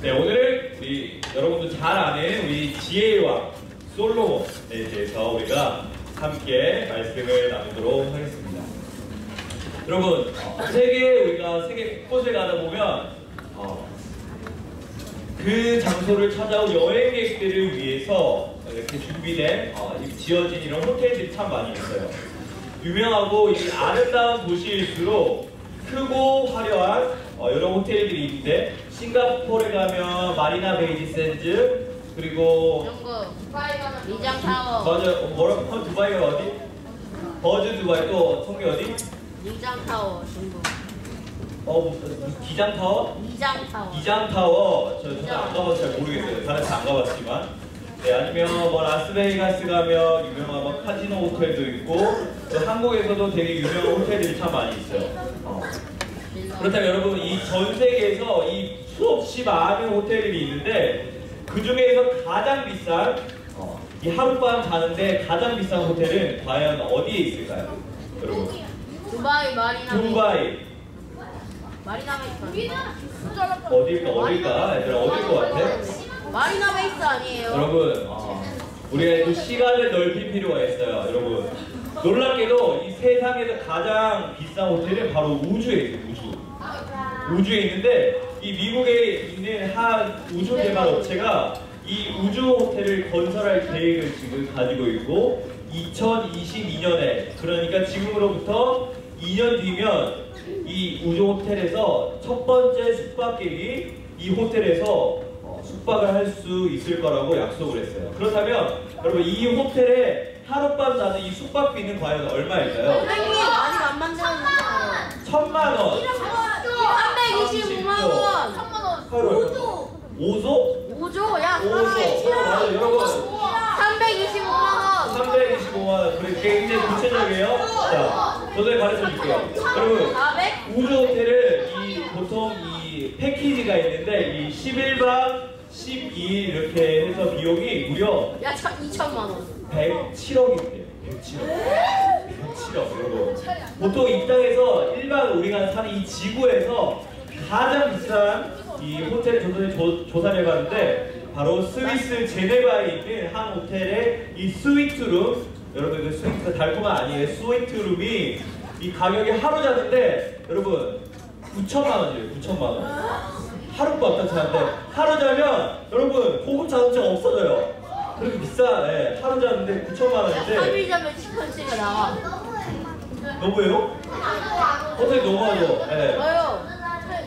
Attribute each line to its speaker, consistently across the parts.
Speaker 1: 네, 오늘은 우리 여러분도 잘 아는 우리 지혜의 왕 솔로몬에 대해서 우리가 함께 말씀을 나누도록 하겠습니다. 여러분, 우리가 세계 곳곳에 가다 보면 그 장소를 찾아온 여행객들을 위해서 이렇게 준비된 지어진 이런 호텔들이 참 많이 있어요. 유명하고 이 아름다운 도시일수록 크고 화려한 여러 호텔들이 있는데, 싱가포르에 가면 마리나 베이 샌즈, 그리고
Speaker 2: 중국 리장 타워.
Speaker 1: 맞아, 뭐라고? 두바이가 어디? 버즈 두바이. 또 성이 어디?
Speaker 2: 리장 타워 중국.
Speaker 1: 기장 타워?
Speaker 2: 리장 타워.
Speaker 1: 기장 타워. 저는 안 가봐서 잘 모르겠어요. 다른 데안 가봤지만. 네, 아니면 뭐 라스베이거스 가면 유명한 뭐 카지노 호텔도 있고, 또 한국에서도 되게 유명한 호텔들이 참 많이 있어요. 그렇다면 여러분, 이 전 세계에서 이 수없이 많은 호텔들이 있는데, 그 중에서 가장 비싼 이 하룻밤 자는데 가장 비싼 호텔은 과연 어디에 있을까요? 여러분,
Speaker 2: 두바이 마리나.
Speaker 1: 두바이.
Speaker 2: 마리나 베이스.
Speaker 1: 어딜까? 얘들아, 어딜 것 같아?
Speaker 2: 마리나 베이스 아니에요?
Speaker 1: 여러분, 우리가 또 시간을 넓힐 필요가 있어요. 여러분, 놀랍게도 이 세상에서 가장 비싼 호텔은 바로 우주에 있어요. 우주에 있는데, 이 미국에 있는 한 우주 개발 업체가 이 우주 호텔을 건설할 계획을 지금 가지고 있고, 2022년에, 그러니까 지금으로부터 2년 뒤면 이 우주 호텔에서 첫 번째 숙박객이 이 호텔에서 숙박을 할 수 있을 거라고 약속을 했어요. 그렇다면 여러분, 이 호텔에 하룻밤 자는 이 숙박비는 과연 얼마일까요?
Speaker 2: 선생님 아직 안 만들었는데.
Speaker 1: 1,000만 원.
Speaker 2: 325만 원.
Speaker 1: 5조?
Speaker 2: 5조? 야,
Speaker 1: 맞아요, 여러분.
Speaker 2: 325만 원.
Speaker 1: 325만 원. 그래, 굉장히 구체적이에요. 자, 저도 가르쳐 줄게요. 여러분,
Speaker 2: 400?
Speaker 1: 우주 호텔은 보통 이 패키지가 있는데, 이 11박 12일 이렇게 해서 비용이 무려
Speaker 2: 야, 2천만 원.
Speaker 1: 107억이에요. 107억, 여러분. 보통 이 땅에서 일반 우리가 사는 이 지구에서 가장 비싼 이 호텔 조사를 해봤는데, 바로 스위스 제네바에 있는 한 호텔의 이 스위트룸, 여러분, 그 스위트가 달콤한 아니에요. 스위트룸이 이 가격이 하루 자는데 여러분 9천만 원이에요. 9천만 원. 하룻밤 딱 자는데, 하루 자면 여러분 고급 자동차가 없어져요. 그렇게 비싸. 예, 하루 자는데 9천만 원인데.
Speaker 2: 3일 자면 치킨치가 나와.
Speaker 1: 너무해요? 호텔 너무하죠. 예.
Speaker 2: 저요.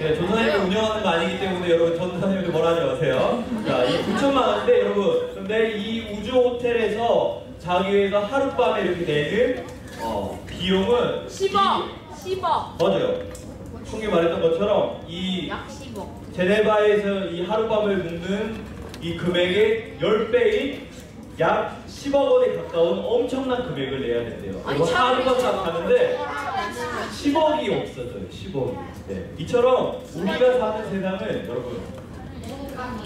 Speaker 1: 네, 전사님이 운영하는 거 아니기 때문에 여러분 전사님도 뭐라 하지 마세요. 자, 이 9천만 원인데 여러분, 근데 이 우주 호텔에서 자기 위해서 하룻밤에 이렇게 내는 비용은
Speaker 2: 10억. 10억.
Speaker 1: 맞아요. 총기 말했던 것처럼 이
Speaker 2: 약 10억.
Speaker 1: 제네바에서 이 하룻밤을 묵는 이 금액의 10배인 약 10억 원에 가까운 엄청난 금액을 내야 된대요.
Speaker 2: 아니,
Speaker 1: 그리고 하룻밤 가는데 10억이 없어져요. 10억이. 네. 이처럼 우리가 사는 세상은 여러분,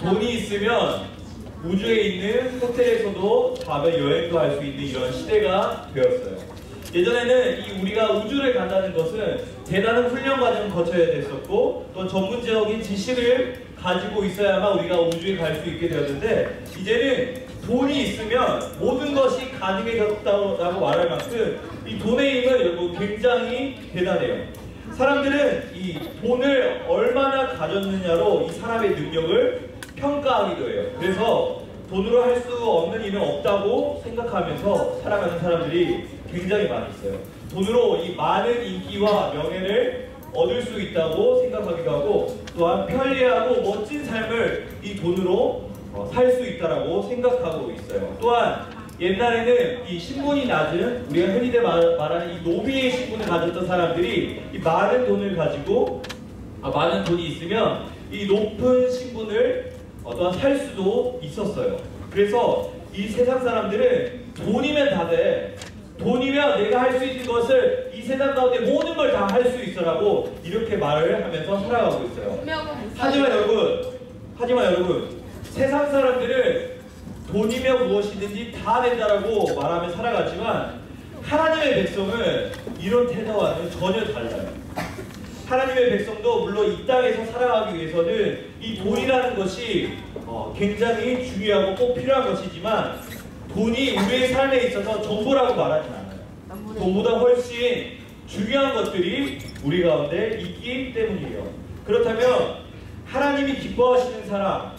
Speaker 1: 돈이 있으면 우주에 있는 호텔에서도 가면 여행도 할 수 있는 이런 시대가 되었어요. 예전에는 이 우리가 우주를 간다는 것은 대단한 훈련 과정을 거쳐야 됐었고, 또 전문적인 지식을 가지고 있어야만 우리가 우주에 갈 수 있게 되었는데, 이제는 돈이 있으면 모든 것이 가능해졌다고 말할 만큼 이 돈의 힘은 여러분 굉장히 대단해요. 사람들은 이 돈을 얼마나 가졌느냐로 이 사람의 능력을 평가하기도 해요. 그래서 돈으로 할 수 없는 일은 없다고 생각하면서 살아가는 사람들이 굉장히 많이 있어요. 돈으로 이 많은 인기와 명예를 얻을 수 있다고 생각하기도 하고, 또한 편리하고 멋진 삶을 이 돈으로 살 수 있다라고 생각하고 있어요. 또한 옛날에는 이 신분이 낮은, 우리가 흔히들 말하는 이 노비의 신분을 가졌던 사람들이 이 많은 돈을 가지고, 많은 돈이 있으면 이 높은 신분을 또한 살 수도 있었어요. 그래서 이 세상 사람들은 돈이면 다 돼. 돈이면 내가 할 수 있는 것을 이 세상 가운데 모든 걸 다 할 수 있어라고 이렇게 말을 하면서 살아가고 있어요. 하지만 여러분, 세상 사람들은 돈이면 무엇이든지 다 된다라고 말하며 살아가지만, 하나님의 백성은 이런 태도와는 전혀 달라요. 하나님의 백성도 물론 이 땅에서 살아가기 위해서는 이 돈이라는 것이 굉장히 중요하고 꼭 필요한 것이지만 돈이 우리의 삶에 있어서 전부라고 말하진 않아요. 돈보다 훨씬 중요한 것들이 우리 가운데 있기 때문이에요. 그렇다면 하나님이 기뻐하시는 사람,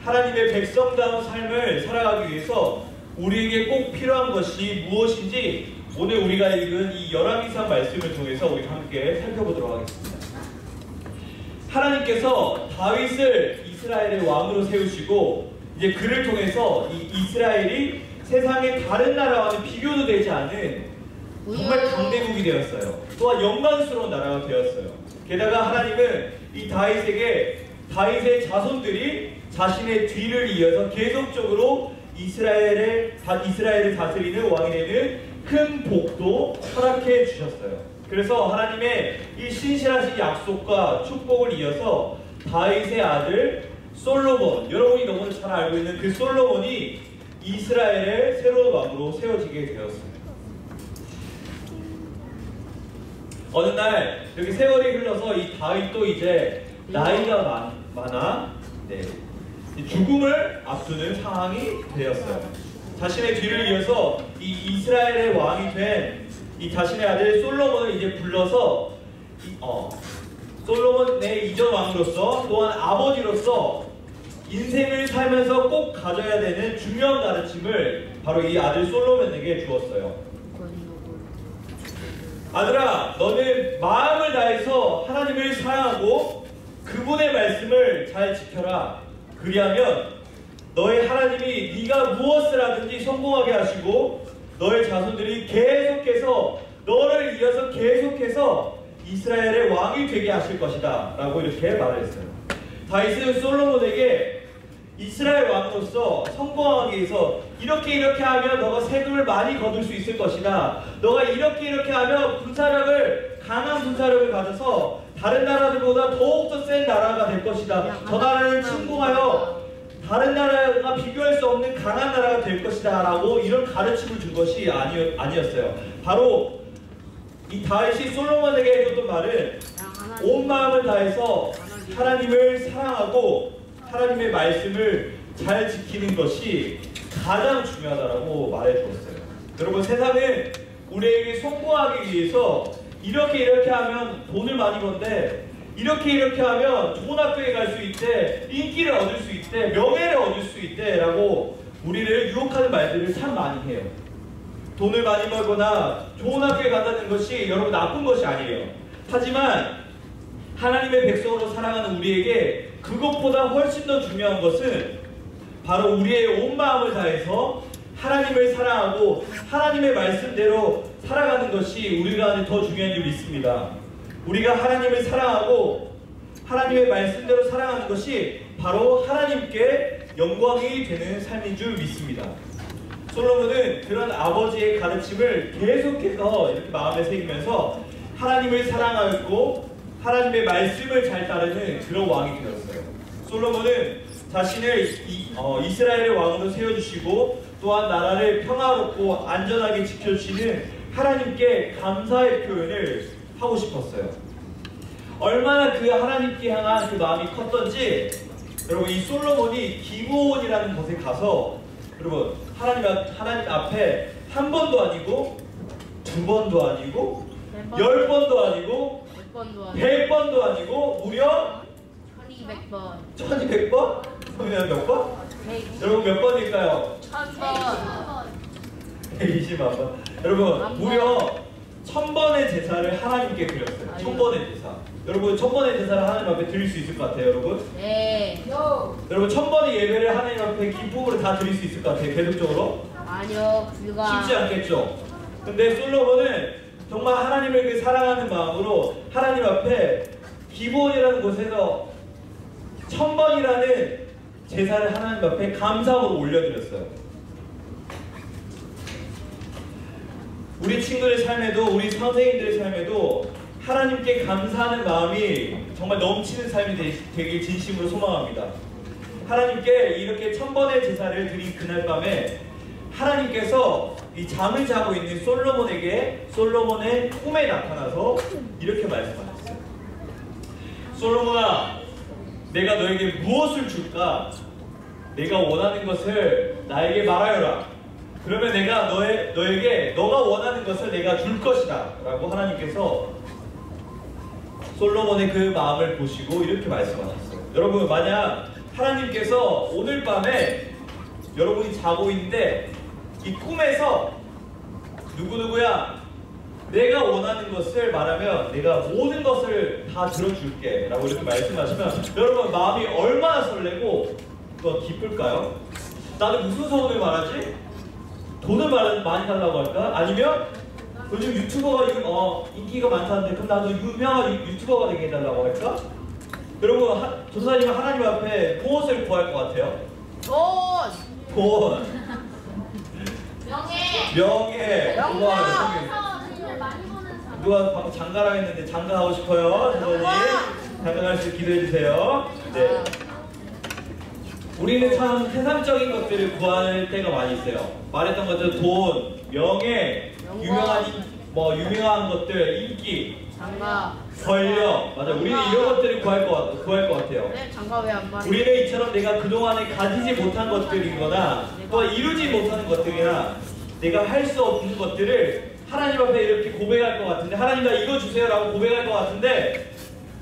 Speaker 1: 하나님의 백성다운 삶을 살아가기 위해서 우리에게 꼭 필요한 것이 무엇인지 오늘 우리가 읽은 이 열왕기상 말씀을 통해서 우리가 함께 살펴보도록 하겠습니다. 하나님께서 다윗을 이스라엘의 왕으로 세우시고 이제 그를 통해서 이 이스라엘이 세상의 다른 나라와는 비교도 되지 않은 정말 강대국이 되었어요. 또한 영광스러운 나라가 되었어요. 게다가 하나님은 이 다윗에게 다윗의 자손들이 자신의 뒤를 이어서 계속적으로 이스라엘을 다스리는 왕이 되는 큰 복도 허락해 주셨어요. 그래서 하나님의 이 신실하신 약속과 축복을 이어서 다윗의 아들 솔로몬, 여러분이 너무 잘 알고 있는 그 솔로몬이 이스라엘의 새로운 왕으로 세워지게 되었습니다. 어느 날 이렇게 세월이 흘러서 이 다윗도 이제 나이가 많아 죽음을 앞두는 상황이 되었어요. 자신의 뒤를 이어서 이 이스라엘의 왕이 된 이 자신의 아들 솔로몬을 이제 불러서 솔로몬의 이전 왕으로서 또한 아버지로서 인생을 살면서 꼭 가져야 되는 중요한 가르침을 바로 이 아들 솔로몬에게 주었어요. 아들아, 너는 마음을 다해서 하나님을 사랑하고 그분의 말씀을 잘 지켜라. 그리하면 너의 하나님이 네가 무엇을 하든지 성공하게 하시고 너의 자손들이 계속해서 너를 이어서 계속해서 이스라엘의 왕이 되게 하실 것이다 라고 이렇게 말을 했어요. 다윗은 솔로몬에게 이스라엘 왕으로서 성공하기 위해서 이렇게 하면 너가 세금을 많이 거둘 수 있을 것이다. 너가 이렇게 하면 강한 군사력을 가져서 다른 나라들보다 더욱더 센 나라가 될 것이다. 저 나라를 침공하여 다른 나라가 비교할 수 없는 강한 나라가 될 것이다 라고 이런 가르침을 준 것이 아니었어요. 바로 이 다윗이 솔로몬에게 해줬던 말은 온 마음을 다해서 하나님을 사랑하고 하나님의 말씀을 잘 지키는 것이 가장 중요하다고 말해주었어요. 여러분, 세상은 우리에게 성공하기 위해서 이렇게 하면 돈을 많이 번대, 이렇게 하면 좋은 학교에 갈 수 있대, 인기를 얻을 수 있대, 명예를 얻을 수 있대 라고 우리를 유혹하는 말들을 참 많이 해요. 돈을 많이 벌거나 좋은 학교에 간다는 것이 여러분 나쁜 것이 아니에요. 하지만 하나님의 백성으로 살아가는 우리에게 그것보다 훨씬 더 중요한 것은 바로 우리의 온 마음을 다해서 하나님을 사랑하고 하나님의 말씀대로 살아가는 것이 우리가 더 중요한 줄 믿습니다. 우리가 하나님을 사랑하고 하나님의 말씀대로 살아가는 것이 바로 하나님께 영광이 되는 삶인 줄 믿습니다. 솔로몬은 그런 아버지의 가르침을 계속해서 이렇게 마음에 새기면서 하나님을 사랑하고 하나님의 말씀을 잘 따르는 그런 왕이 되었어요. 솔로몬은 자신을 이스라엘의 왕으로 세워주시고 또한 나라를 평화롭고 안전하게 지켜주시는 하나님께 감사의 표현을 하고 싶었어요. 얼마나 그 하나님께 향한 그 마음이 컸던지 여러분, 이 솔로몬이 기브온이라는 곳에 가서 여러분 하나님 앞에 한 번도 아니고 두 번도 아니고 10번도 아니고 100번도 아니고 무려
Speaker 2: 1200번.
Speaker 1: 1200번? 그러면 몇 번? 여러분 몇 번일까요?
Speaker 2: 1000번.
Speaker 1: 120만 번. 여러분 무려 1000번의 제사를 하나님께 드렸어요. 1000번의 제사. 여러분 1000번의 제사를 하나님 앞에 드릴 수 있을 것 같아요, 여러분?
Speaker 2: 네.
Speaker 1: 여러분 1000번의 예배를 하나님 앞에 기쁨으로 다 드릴 수 있을 것 같아요, 계속적으로?
Speaker 2: 아니요, 불가.
Speaker 1: 쉽지 않겠죠? 근데 솔로몬은 정말 하나님을 그 사랑하는 마음으로 하나님 앞에 기브온이라는 곳에서 1000번이라는 제사를 하나님 앞에 감사함으로 올려드렸어요. 우리 친구들 삶에도 우리 선생님들의 삶에도 하나님께 감사하는 마음이 정말 넘치는 삶이 되길 진심으로 소망합니다. 하나님께 이렇게 1000번의 제사를 드린 그날 밤에 하나님께서 이 잠을 자고 있는 솔로몬에게 솔로몬의 꿈에 나타나서 이렇게 말씀하셨어요. 솔로몬아, 내가 너에게 무엇을 줄까? 내가 원하는 것을 나에게 말하여라. 그러면 내가 너에게 너가 원하는 것을 내가 줄 것이다 라고 하나님께서 솔로몬의 그 마음을 보시고 이렇게 말씀하셨어요. 여러분, 만약 하나님께서 오늘 밤에 여러분이 자고 있는데 이 꿈에서 누구누구야, 내가 원하는 것을 말하면 내가 모든 것을 다 들어줄게 라고 이렇게 말씀하시면 여러분 마음이 얼마나 설레고 또 기쁠까요? 나는 무슨 소원을 말하지? 돈을 많이 달라고 할까? 아니면 요즘 유튜버가 인기가 많다는데 그럼 나도 유명한 유튜버가 되게 해달라고 할까? 여러분, 조사님은 하나님 앞에 무엇을 구할 것 같아요? 돈, 명예, 누가 방금 장가라 했는데 장가하고 싶어요? 조사님 장가갈 수 기도해 주세요. 네. 우리는 참 세상적인 것들을 구할 때가 많이 있어요. 말했던 것들, 돈, 명예, 유명한 것들, 인기,
Speaker 2: 장가.
Speaker 1: 권력, 맞아. 우리는 이런 것들을 구할 것 같아요.
Speaker 2: 네, 장가 왜 안 말해?
Speaker 1: 우리는 이처럼 내가 그동안에 가지지 못한 것들이거나 또 이루지 못하는 것들이나 내가 할 수 없는 것들을 하나님 앞에 이렇게 고백할 것 같은데, 하나님 나 이거 주세요 라고 고백할 것 같은데,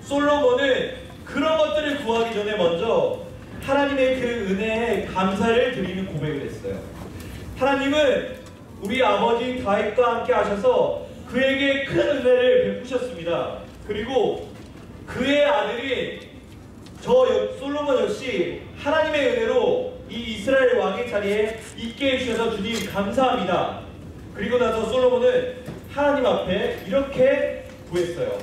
Speaker 1: 솔로몬은 그런 것들을 구하기 전에 먼저 하나님의 그 은혜에 감사를 드리는 고백을 했어요. 하나님은 우리 아버지 다윗과 함께 하셔서 그에게 큰 은혜를 베푸셨습니다. 그리고 그의 아들인 솔로몬 역시 하나님의 은혜로 이 이스라엘 왕의 자리에 있게 해주셔서 주님 감사합니다. 그리고 나서 솔로몬은 하나님 앞에 이렇게 구했어요.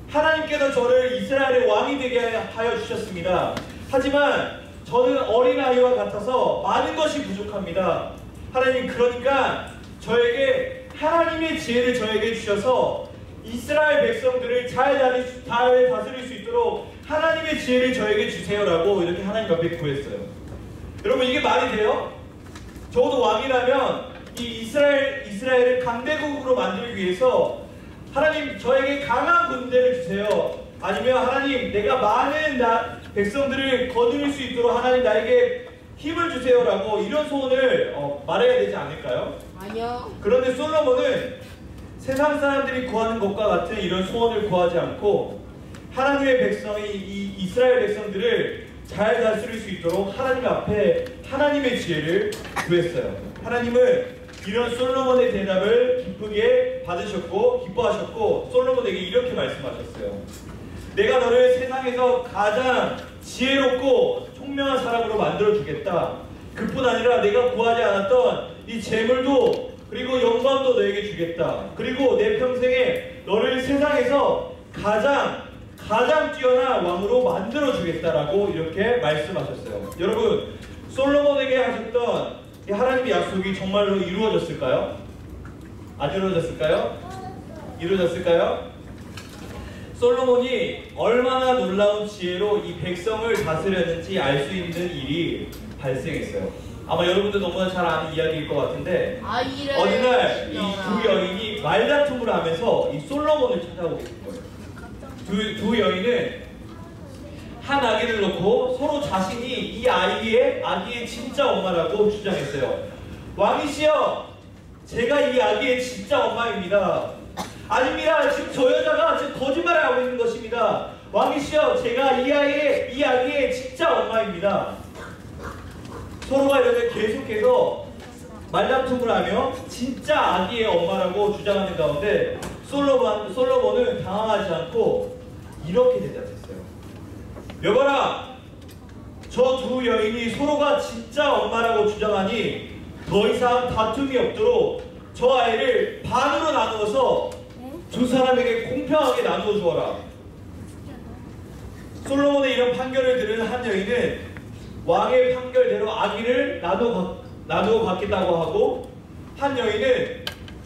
Speaker 1: 하나님께서 저를 이스라엘의 왕이 되게 하여 주셨습니다. 하지만 저는 어린아이와 같아서 많은 것이 부족합니다. 하나님, 그러니까 저에게 하나님의 지혜를 저에게 주셔서 이스라엘 백성들을 잘 다스릴 수 있도록 하나님의 지혜를 저에게 주세요라고 이렇게 하나님 앞에 구했어요. 여러분, 이게 말이 돼요? 적어도 왕이라면 이 이스라엘을 강대국으로 만들기 위해서 하나님 저에게 강한 군대를 주세요. 아니면 하나님 내가 많은 백성들을 거느릴 수 있도록 하나님 나에게 힘을 주세요라고 이런 소원을 말해야 되지 않을까요?
Speaker 2: 아니요.
Speaker 1: 그런데 솔로몬은 세상 사람들이 구하는 것과 같은 이런 소원을 구하지 않고 하나님의 백성이 이 이스라엘 백성들을 잘 다스릴 수 있도록 하나님 앞에 하나님의 지혜를 구했어요. 하나님은 이런 솔로몬의 대답을 기쁘게 받으셨고 기뻐하셨고 솔로몬에게 이렇게 말씀하셨어요. 내가 너를 세상에서 가장 지혜롭고 총명한 사람으로 만들어주겠다. 그뿐 아니라 내가 구하지 않았던 이 재물도 그리고 영광도 너에게 주겠다. 그리고 내 평생에 너를 세상에서 가장 뛰어난 왕으로 만들어주겠다라고 이렇게 말씀하셨어요. 여러분, 솔로몬에게 하셨던 이 하나님의 약속이 정말로 이루어졌을까요? 안 이루어졌을까요? 이루어졌을까요? 솔로몬이 얼마나 놀라운 지혜로 이 백성을 다스렸는지 알 수 있는 일이 발생했어요. 아마 여러분들 너무나 잘 아는 이야기일 것 같은데 어느 날 이 두 여인이 말다툼을 하면서 이 솔로몬을 찾아오게 된 거예요. 두 여인은 한 아기를 놓고 서로 자신이 이 아기의 진짜 엄마라고 주장했어요. 왕이시여, 제가 이 아기의 진짜 엄마입니다. 아닙니다. 지금 저 여자가 지금 거짓말을 하고 있는 것입니다. 왕이시여, 제가 이 아기의 진짜 엄마입니다. 서로가 이렇게 계속해서 말다툼을 하며 진짜 아기의 엄마라고 주장하는 가운데 솔로몬은 당황하지 않고 이렇게 대답했어요. 여봐라, 저 두 여인이 서로가 진짜 엄마라고 주장하니 더 이상 다툼이 없도록 저 아이를 반으로 나누어서 두 사람에게 공평하게 나누어 주어라. 솔로몬의 이런 판결을 들은 한 여인은 왕의 판결대로 아기를 나누어 갖겠다고 하고, 한 여인은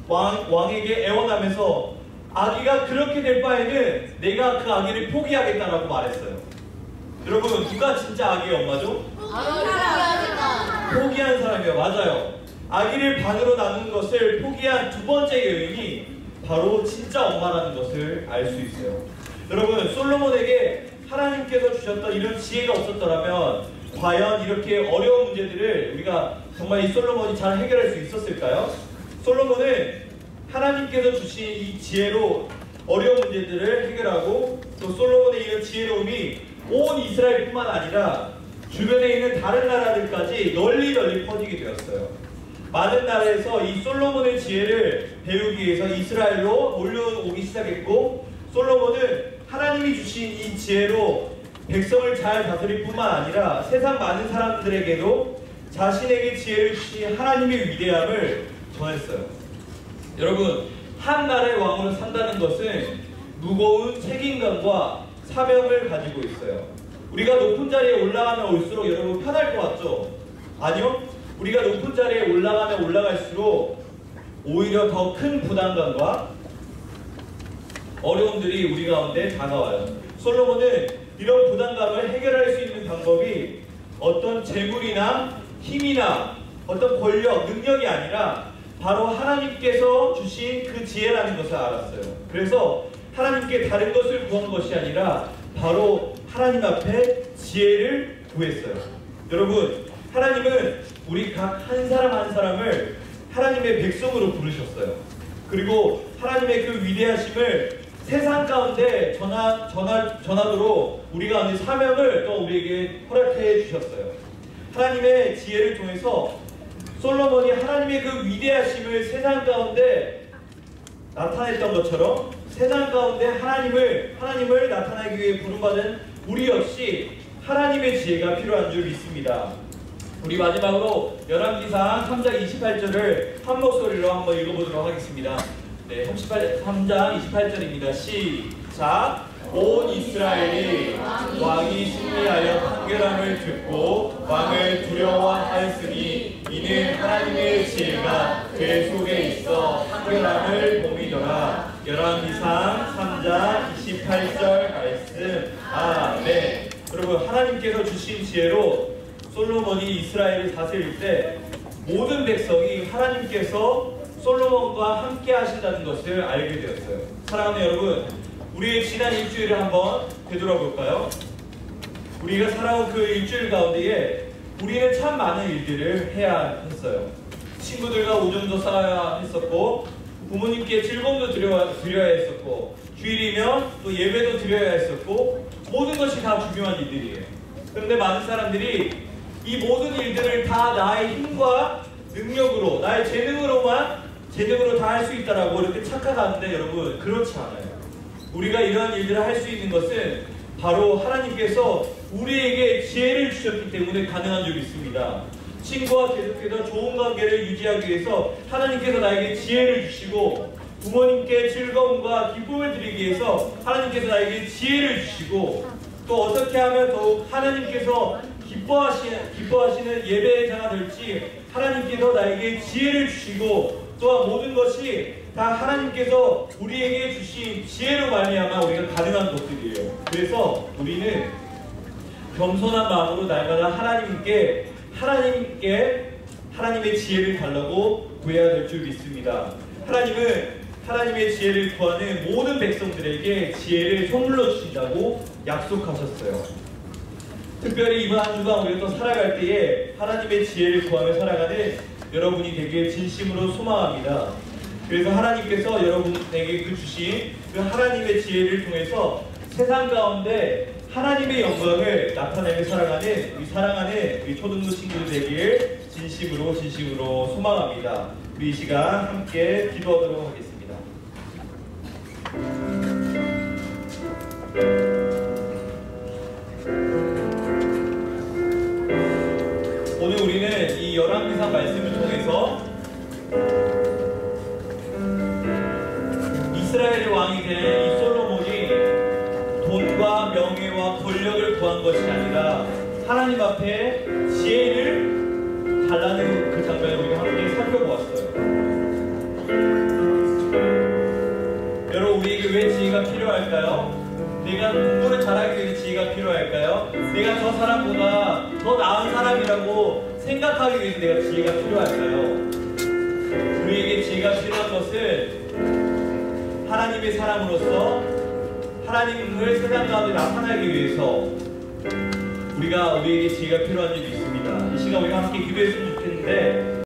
Speaker 1: 왕에게 애원하면서 아기가 그렇게 될 바에는 내가 그 아기를 포기하겠다라고 말했어요. 여러분, 누가 진짜 아기의 엄마죠? 포기한 사람이요. 맞아요. 아기를 반으로 나눈 것을 포기한 두 번째 여인이 바로 진짜 엄마라는 것을 알 수 있어요. 여러분, 솔로몬에게 하나님께서 주셨던 이런 지혜가 없었더라면 과연 이렇게 어려운 문제들을 우리가 정말 이 솔로몬이 잘 해결할 수 있었을까요? 솔로몬은 하나님께서 주신 이 지혜로 어려운 문제들을 해결하고, 또 솔로몬의 이런 지혜로움이 온 이스라엘뿐만 아니라 주변에 있는 다른 나라들까지 널리 퍼지게 되었어요. 많은 나라에서 이 솔로몬의 지혜를 배우기 위해서 이스라엘로 몰려오기 시작했고, 솔로몬은 하나님이 주신 이 지혜로 백성을 잘 다스릴 뿐만 아니라 세상 많은 사람들에게도 자신에게 지혜를 주신 하나님의 위대함을 전했어요. 여러분, 한 나라의 왕으로 산다는 것은 무거운 책임감과 사명을 가지고 있어요. 우리가 높은 자리에 올라가면 올수록 여러분 편할 것 같죠? 아니요. 우리가 높은 자리에 올라가면 올라갈수록 오히려 더 큰 부담감과 어려움들이 우리 가운데 다가와요. 솔로몬은 이런 부담감을 해결할 수 있는 방법이 어떤 재물이나 힘이나 어떤 권력, 능력이 아니라 바로 하나님께서 주신 그 지혜라는 것을 알았어요. 그래서 하나님께 다른 것을 구한 것이 아니라 바로 하나님 앞에 지혜를 구했어요. 여러분, 하나님은 우리 각 한 사람 한 사람을 하나님의 백성으로 부르셨어요. 그리고 하나님의 그 위대하심을 세상 가운데 전하도록 우리 가운데 사명을 또 우리에게 허락해 주셨어요. 하나님의 지혜를 통해서 솔로몬이 하나님의 그 위대하심을 세상 가운데 나타냈던 것처럼 세상 가운데 하나님을 나타내기 위해 부름받은 우리 역시 하나님의 지혜가 필요한 줄 믿습니다. 우리 마지막으로 열왕기상 3장 28절을 한 목소리로 한번 읽어보도록 하겠습니다. 네, 3장 28절입니다. 시작! 온 이스라엘이 왕이 승리하여 판결함을 듣고 왕을 두려워하였으니 이는 하나님의 지혜가 그의 속에 있어 판결함을 봄이더라. 열왕기상 3장 28절 말씀. 아멘. 여러분, 하나님께서 주신 지혜로 솔로몬이 이스라엘을 다스릴 때 모든 백성이 하나님께서 솔로몬과 함께 하신다는 것을 알게 되었어요. 사랑하는 여러분, 우리의 지난 일주일을 한번 되돌아볼까요? 우리가 살아온 그 일주일 가운데에 우리는 참 많은 일들을 해야 했어요. 친구들과 오줌도 싸야 했었고, 부모님께 즐거움도 드려야 했었고, 주일이면 또 예배도 드려야 했었고, 모든 것이 다 중요한 일들이에요. 그런데 많은 사람들이 이 모든 일들을 다 나의 힘과 능력으로, 나의 재능으로 다 할 수 있다라고 이렇게 착각하는데, 여러분, 그렇지 않아요. 우리가 이러한 일들을 할 수 있는 것은 바로 하나님께서 우리에게 지혜를 주셨기 때문에 가능한 줄 믿습니다. 친구와 계속해서 좋은 관계를 유지하기 위해서 하나님께서 나에게 지혜를 주시고, 부모님께 즐거움과 기쁨을 드리기 위해서 하나님께서 나에게 지혜를 주시고, 또 어떻게 하면 더욱 하나님께서 기뻐하시는 예배자가 될지 하나님께서 나에게 지혜를 주시고, 또한 모든 것이 다 하나님께서 우리에게 주신 지혜로 말미암아 우리가 가능한 것들이에요. 그래서 우리는 겸손한 마음으로 날마다 하나님의 지혜를 달라고 구해야 될 줄 믿습니다. 하나님은 하나님의 지혜를 구하는 모든 백성들에게 지혜를 선물로 주신다고 약속하셨어요. 특별히 이번 한 주간 우리가 또 살아갈 때에 하나님의 지혜를 구하며 살아가는 여러분이 되길 진심으로 소망합니다. 그래서 하나님께서 여러분에게 주신 그 하나님의 지혜를 통해서 세상 가운데 하나님의 영광을 나타내며 살아가는 우리 사랑하는 우리 초등부 친구들 되길 진심으로 소망합니다. 우리 이 시간 함께 기도하도록 하겠습니다. 오늘 우리는 이 열왕기상 말씀을 통해서 이스라엘의 왕이 된 이 솔로몬이 돈과 명예와 권력을 구한 것이 아니라 하나님 앞에 지혜를 달라는 그 장면을 우리가 함께 살펴보았어요. 여러분, 우리에게 왜 지혜가 필요할까요? 내가 공부를 잘하기 위해 지혜가 필요할까요? 내가 저 사람보다 더 나은 사람이라고 생각하기 위해서 내가 지혜가 필요할까요? 우리에게 지혜가 필요한 것은 하나님의 사람으로서 하나님을 세상 가운데 나타나기 위해서 우리에게 지혜가 필요한 일이 있습니다. 이 시간 우리가 함께 기도했으면 좋겠는데